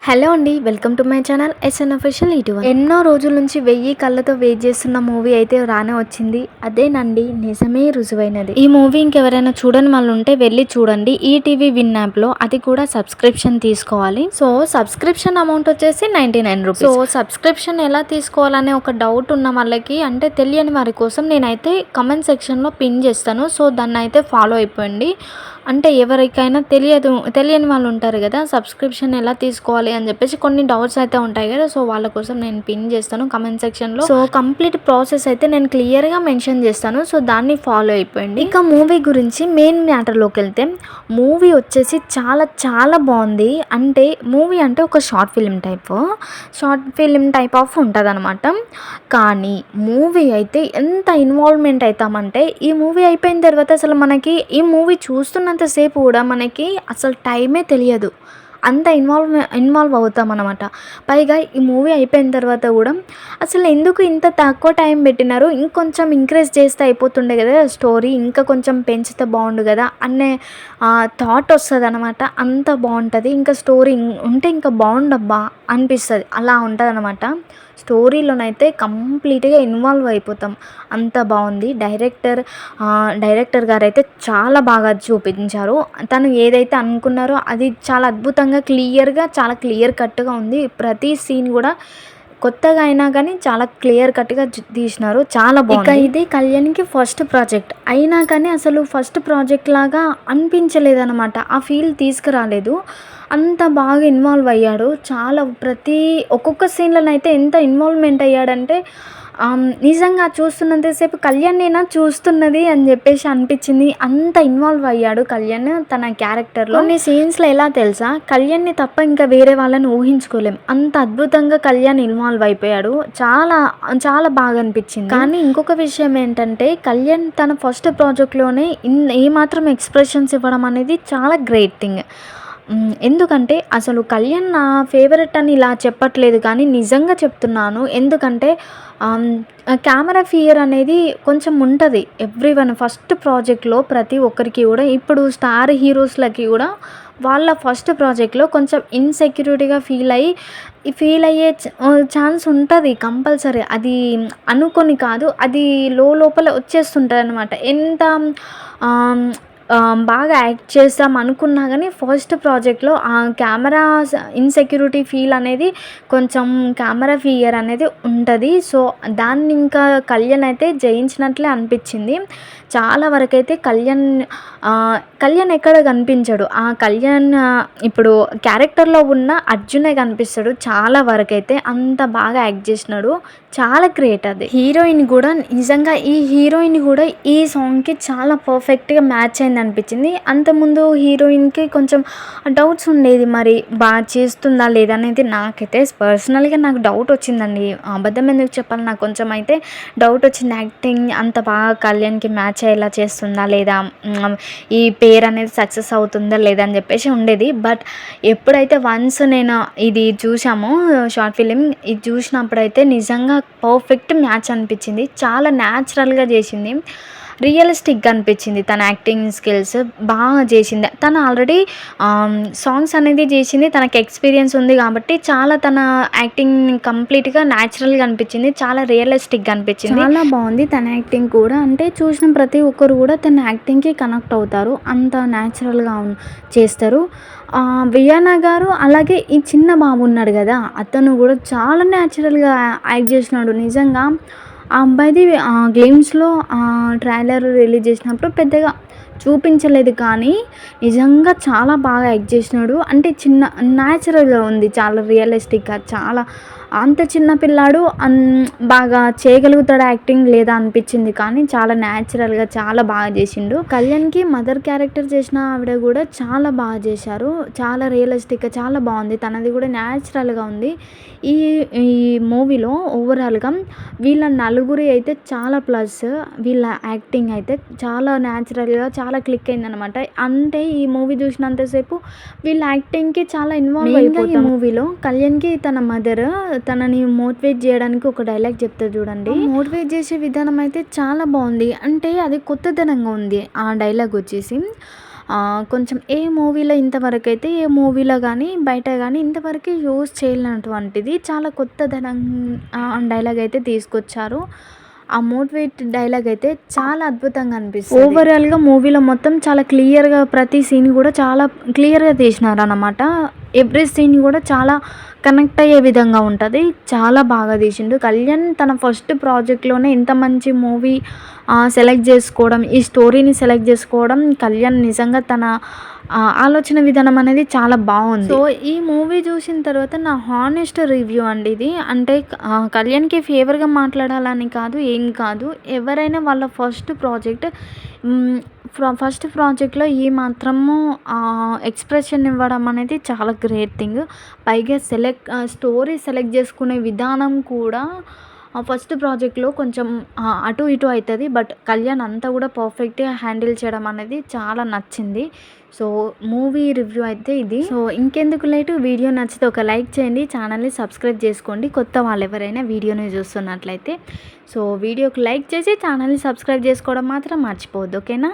Hello అండి, welcome to my channel SN official YouTube. ఎన్నో రోజుల నుంచి 1000 కళ్ళతో వెయిట్ చేస్తున్న మూవీ అయితే రానే వచ్చింది. అదేనండి నిజమే రుజువైనది. ఈ మూవీ ఇంకెవరైనా చూడని వాళ్ళు ఉంటే వెళ్ళి చూడండి. ఈటీవీ విన్ యాప్లో, అది కూడా సబ్స్క్రిప్షన్ తీసుకోవాలి. సో సబ్స్క్రిప్షన్ అమౌంట్ వచ్చేసి 99 రూపీస్. సో సబ్స్క్రిప్షన్ ఎలా తీసుకోవాలనే ఒక డౌట్ ఉన్న వాళ్ళకి, అంటే తెలియని వారి కోసం నేనైతే కమెంట్ సెక్షన్లో పిన్ చేస్తాను. సో దాన్ని అయితే ఫాలో అయిపోయింది. అంటే ఎవరికైనా తెలియని వాళ్ళు ఉంటారు కదా, సబ్స్క్రిప్షన్ ఎలా తీసుకోవాలి అని చెప్పేసి కొన్ని డౌట్స్ అయితే ఉంటాయి కదా. సో వాళ్ళ కోసం నేను పిన్ చేస్తాను కమెంట్ సెక్షన్లో. సో కంప్లీట్ ప్రాసెస్ అయితే నేను క్లియర్గా మెన్షన్ చేస్తాను. సో దాన్ని ఫాలో అయిపోయింది. ఇక మూవీ గురించి మెయిన్ మ్యాటర్లోకి వెళ్తే, మూవీ వచ్చేసి చాలా చాలా బాగుంది. అంటే మూవీ అంటే ఒక షార్ట్ ఫిలిం టైప్ ఆఫ్ ఉంటుంది అనమాట. కానీ మూవీ అయితే ఎంత ఇన్వాల్వ్మెంట్ అవుతామంటే, ఈ మూవీ అయిపోయిన తర్వాత అసలు మనకి ఈ మూవీ చూస్తున్నంతసేపు కూడా మనకి అసలు టైమే తెలియదు. అంత ఇన్వాల్వ్ అవుతాం అనమాట. పైగా ఈ మూవీ అయిపోయిన తర్వాత కూడా అసలు ఎందుకు ఇంత తక్కువ టైం పెట్టినారు, ఇంకొంచెం ఇంక్రీజ్ చేస్తే అయిపోతుండే కదా స్టోరీ, ఇంకా కొంచెం పెంచితే బాగుండు కదా అనే థాట్ వస్తుంది అనమాట. అంత బాగుంటుంది. ఇంకా స్టోరీ ఉంటే ఇంకా బాగుండబ్బా అనిపిస్తుంది. అలా ఉంటుంది అనమాట. స్టోరీలోనైతే కంప్లీట్గా ఇన్వాల్వ్ అయిపోతాం. అంత బాగుంది. డైరెక్టర్ గారు అయితే చాలా బాగా చూపించారు. తను ఏదైతే అనుకున్నారో అది చాలా అద్భుతంగా క్లియర్గా, చాలా క్లియర్ కట్గా ఉంది. ప్రతి సీన్ కూడా కొత్తగా అయినా కానీ చాలా క్లియర్ కట్గా తీసినారు. చాలా బాగుంది. ఇక ఇది కళ్యాణ్కి ఫస్ట్ ప్రాజెక్ట్ అయినా కానీ అసలు ఫస్ట్ ప్రాజెక్ట్ లాగా అనిపించలేదు అనమాట. ఆ ఫీల్ తీసుకురాలేదు. అంత బాగా ఇన్వాల్వ్ అయ్యాడు. చాలా ఒక్కొక్క సీన్లోనైతే ఎంత ఇన్వాల్వ్మెంట్ అయ్యాడంటే, నిజంగా చూస్తున్నంతసేపు కళ్యాణ్నేనా చూస్తున్నది అని చెప్పేసి అనిపించింది. అంత ఇన్వాల్వ్ అయ్యాడు కళ్యాణ్ తన క్యారెక్టర్లో. కొన్ని సీన్స్లో ఎలా తెలుసా, కళ్యాణ్ని తప్ప ఇంకా వేరే వాళ్ళని ఊహించుకోలేం. అంత అద్భుతంగా కళ్యాణ్ ఇన్వాల్వ్ అయిపోయాడు. చాలా చాలా బాగా అనిపించింది. కానీ ఇంకొక విషయం ఏంటంటే, కళ్యాణ్ తన ఫస్ట్ ప్రాజెక్ట్లోనే ఏమాత్రం ఎక్స్ప్రెషన్స్ ఇవ్వడం అనేది చాలా గ్రేట్ థింగ్. ఎందుకంటే అసలు కళ్యాణ్ నా ఫేవరెట్ అని ఇలా చెప్పట్లేదు, కానీ నిజంగా చెప్తున్నాను. ఎందుకంటే కెమెరా ఫియర్ అనేది కొంచెం ఉంటుంది ఎవ్రీవన్ ఫస్ట్ ప్రాజెక్ట్లో. ప్రతి ఒక్కరికి కూడా, ఇప్పుడు స్టార్ హీరోస్లకి కూడా వాళ్ళ ఫస్ట్ ప్రాజెక్ట్లో కొంచెం ఇన్సెక్యూరిటీగా ఫీల్ అయ్యే ఛాన్స్ ఉంటుంది కంపల్సరీ. అది అనుకొని కాదు, అది లోపల వచ్చేస్తుంటుంది అనమాట. ఎంత బాగా యాక్ట్ చేద్దాం అనుకున్నా కానీ ఫస్ట్ ప్రాజెక్ట్లో ఆ కెమెరా ఇన్సెక్యూరిటీ ఫీల్ అనేది, కొంచెం కెమెరా ఫియర్ అనేది ఉంటుంది. సో దాన్ని ఇంకా కళ్యాణ్ అయితే జయించినట్లే అనిపించింది. చాలా వరకైతే కళ్యాణ్ ఎక్కడ కనిపించడు. ఆ కళ్యాణ్ ఇప్పుడు క్యారెక్టర్లో ఉన్న అర్జునే కనిపిస్తాడు చాలా వరకైతే. అంత బాగా యాక్ట్ చేసినాడు. చాలా గ్రేట్. అది హీరోయిన్ కూడా నిజంగా, ఈ హీరోయిన్ కూడా ఈ సాంగ్కి చాలా పర్ఫెక్ట్గా మ్యాచ్ అయింది అనిపించింది. అంతకుముందు హీరోయిన్కి కొంచెం డౌట్స్ ఉండేది, మరి బాగా చేస్తుందా లేదా అనేది. నాకైతే పర్సనల్గా నాకు డౌట్ వచ్చిందండి. అబద్ధం ఎందుకు చెప్పాలి, నాకు కొంచెం అయితే డౌట్ వచ్చింది. యాక్టింగ్ అంత బాగా కళ్యాణ్కి మ్యాచ్ అయ్యేలా చేస్తుందా లేదా, ఈ పేరు అనేది సక్సెస్ అవుతుందా లేదా అని చెప్పేసి ఉండేది. బట్ ఎప్పుడైతే వన్స్ నేను ఇది చూసామో షార్ట్ ఫిలిం, ఇది చూసినప్పుడైతే నిజంగా పర్ఫెక్ట్ మ్యాచ్ అనిపించింది. చాలా న్యాచురల్గా చేసింది, రియలిస్టిక్గా అనిపించింది. తన యాక్టింగ్ స్కిల్స్ బాగా చేసింది. తను ఆల్రెడీ సాంగ్స్ అనేది చేసింది, తనకి ఎక్స్పీరియన్స్ ఉంది కాబట్టి చాలా తన యాక్టింగ్ కంప్లీట్గా న్యాచురల్గా అనిపించింది. చాలా రియలిస్టిక్గా అనిపించింది. చాలా బాగుంది తన యాక్టింగ్ కూడా. అంటే చూసిన ప్రతి ఒక్కరు కూడా తన యాక్టింగ్కి కనెక్ట్ అవుతారు. అంత న్యాచురల్గా చేస్తారు. వియానా గారు, అలాగే ఈ చిన్న బాబు ఉన్నాడు కదా, అతను కూడా చాలా న్యాచురల్గా యాక్ట్ చేసినాడు. నిజంగా ఆ అబ్బాయిది గేమ్స్లో ట్రైలర్ రిలీజ్ చేసినప్పుడు పెద్దగా చూపించలేదు, కానీ నిజంగా చాలా బాగా యాక్ట్ చేసినాడు. అంటే న్యాచురల్గా ఉంది, చాలా రియలిస్టిక్గా. చాలా అంత చిన్న పిల్లాడు బాగా చేయగలుగుతాడు యాక్టింగ్ లేదా అనిపించింది, కానీ చాలా న్యాచురల్గా చాలా బాగా చేసిండు. కళ్యాణ్కి మదర్ క్యారెక్టర్ చేసిన ఆవిడ కూడా చాలా బాగా చేశారు. చాలా రియలిస్టిక్గా చాలా బాగుంది. తనది కూడా న్యాచురల్గా ఉంది. ఈ మూవీలో ఓవరాల్గా వీళ్ళ నలుగురి అయితే చాలా ప్లస్. వీళ్ళ యాక్టింగ్ అయితే చాలా న్యాచురల్గా చాలా క్లిక్ అయిందనమాట. అంటే ఈ మూవీ చూసినంతసేపు వీళ్ళ యాక్టింగ్కి చాలా ఇన్వాల్వ్ అయిపోయింది. ఈ మూవీలో కళ్యాణ్కి తన మదర్ తనని మోటివేట్ చేయడానికి ఒక డైలాగ్ చెప్తారు చూడండి. మోటివేట్ చేసే విధానం అయితే చాలా బాగుంది. అంటే అది కొత్తదనంగా ఉంది. ఆ డైలాగ్ వచ్చేసి, కొంచెం ఏ మూవీలో ఇంతవరకైతే ఏ మూవీలో గానీ, బయట గానీ ఇంతవరకు యూజ్ చేయలేనటువంటిది చాలా కొత్తదనం డైలాగ్ అయితే తీసుకొచ్చారు. ఆ మోటివేట్ డైలాగ్ అయితే చాలా అద్భుతంగా అనిపిస్తుంది. ఓవరాల్‌గా మూవీలో మొత్తం చాలా క్లియర్‌గా ప్రతి సీన్ గూడా చాలా క్లియర్‌గా తీసినారనమాట. ఎవ్రీ సీన్ గూడా చాలా కనెక్ట్ అయ్యే విధంగా ఉంటది. చాలా బాగా తీసిండు. కళ్యాణ్ తన ఫస్ట్ ప్రాజెక్ట్‌లోనే ఇంత మంచి మూవీ సెలెక్ట్ జేసుకోవడం, ఈ స్టోరీని సెలెక్ట్ జేసుకోవడం కళ్యాణ్ నిజంగా తన ఆలోచన విధానం అనేది చాలా బావుంది. సో, ఈ మూవీ చూసిన తర్వాత నా హానెస్ట్ రివ్యూ అండి ఇది. అంటే కళ్యాణ్‌కి ఫేవర్‌గా మాట్లాడాలని కాదు, ఏం కాదు. ఎవరైనా వాళ్ళ ఫస్ట్ ప్రాజెక్ట్ హ్మ్. ఫస్ట్ ప్రాజెక్ట్‌లో ఈ మాత్రము ఎక్స్‌ప్రెషన్ ఇవ్వడం అనేది చాలా గ్రేట్ థింగ్. పైగా స్టోరీ సెలెక్ట్ చేసుకునే విధానం కూడా ఫస్ట్ ప్రాజెక్ట్‌లో కొంచెం అటు ఇటు అయితది. బట్ కళ్యాణ్ అంతా కూడా పర్ఫెక్ట్‌గా హ్యాండిల్ చేయడం అనేది చాలా నచ్చింది. సో, మూవీ రివ్యూ అయితే ఇది. సో, ఇంకెందుకు లేటు వీడియో నచ్చితే ఒక లైక్ చేయండి. ఛానల్‌ని సబ్స్క్రైబ్ చేసుకోండి. కొత్త వాళ్ళెవరైనా వీడియోని చూస్తున్నట్లయితే. సో, వీడియోకి లైక్ చేసి ఛానల్‌ని సబ్స్క్రైబ్ చేసుకోవడం మాత్రం మర్చిపోవద్దు. ఓకేనా?